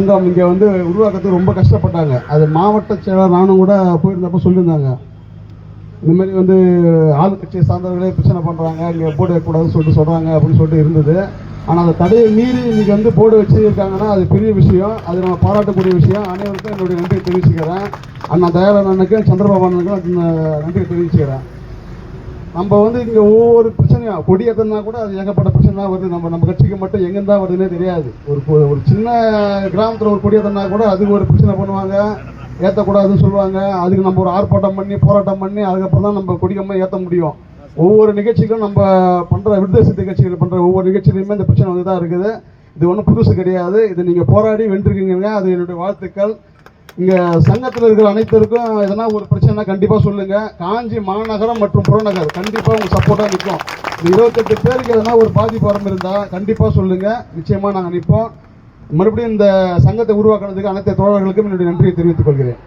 சங்கம் இங்கே வந்து உருவாக்கத்துக்கு ரொம்ப கஷ்டப்பட்டாங்க. அது மாவட்ட செயலர் நானும் கூட போயிருந்தப்போ சொல்லியிருந்தாங்க, இந்த மாதிரி வந்து ஆளுங்கட்சியை சார்ந்தவர்களே பிரச்சனை பண்ணுறாங்க, இங்கே போர்டு வைக்கக்கூடாதுன்னு சொல்கிறாங்க அப்படின்னு சொல்லிட்டு இருந்தது. ஆனால் அந்த தடையை மீறி இன்றைக்கி வந்து போர்டு வச்சுருக்காங்கன்னா அது பெரிய விஷயம், அது நம்ம பாராட்டக்கூடிய விஷயம். அனைவருக்கும் என்னுடைய நன்றியை தெரிவிச்சுக்கிறேன். அண்ணா தயாளன் அண்ணனுக்கும் சந்திரபாபு அண்ணனுக்கும் நன்றியை தெரிவிச்சுக்கிறேன். நம்ம வந்து இங்கே ஒவ்வொரு பிரச்சனையும் கொடி ஏற்றினா கூட அது ஏகப்பட்ட பிரச்சனை தான் வருது. நம்ம கட்சிக்கு மட்டும் எங்கேருந்தா வருதுன்னே தெரியாது. ஒரு சின்ன கிராமத்தில் ஒரு கொடி ஏற்றினா கூட அதுக்கு ஒரு பிரச்சனை பண்ணுவாங்க, ஏற்றக்கூடாதுன்னு சொல்லுவாங்க. அதுக்கு நம்ம ஒரு ஆர்ப்பாட்டம் பண்ணி போராட்டம் பண்ணி அதுக்கப்புறம் தான் நம்ம கொடிக்கம்மா ஏற்ற முடியும். ஒவ்வொரு நிகழ்ச்சிக்கும் நம்ம பண்ணுற விடுதலை சிறுத்தை கட்சிகள் பண்ணுற ஒவ்வொரு நிகழ்ச்சியிலுமே இந்த பிரச்சனை வந்து தான் இருக்குது. இது ஒன்றும் புதுசு கிடையாது. இது நீங்கள் போராடி வென்றிருக்கீங்க, அது என்னுடைய வாழ்த்துக்கள். இங்கே சங்கத்தில் இருக்கிற அனைத்தருக்கும் எதனா ஒரு பிரச்சனை கண்டிப்பாக சொல்லுங்கள். காஞ்சி மாநகரம் மற்றும் புறநகர் கண்டிப்பாக உங்கள் சப்போர்ட்டாக நிற்போம். இந்த 28 பேருக்கு எதனா ஒரு பாதிப்பு வரம் இருந்தால் கண்டிப்பாக சொல்லுங்கள், நிச்சயமாக நாங்கள் நிற்போம். மறுபடியும் இந்த சங்கத்தை உருவாக்குறதுக்கு அனைத்து தோழர்களுக்கும் என்னுடைய நன்றியை தெரிவித்துக் கொள்கிறேன்.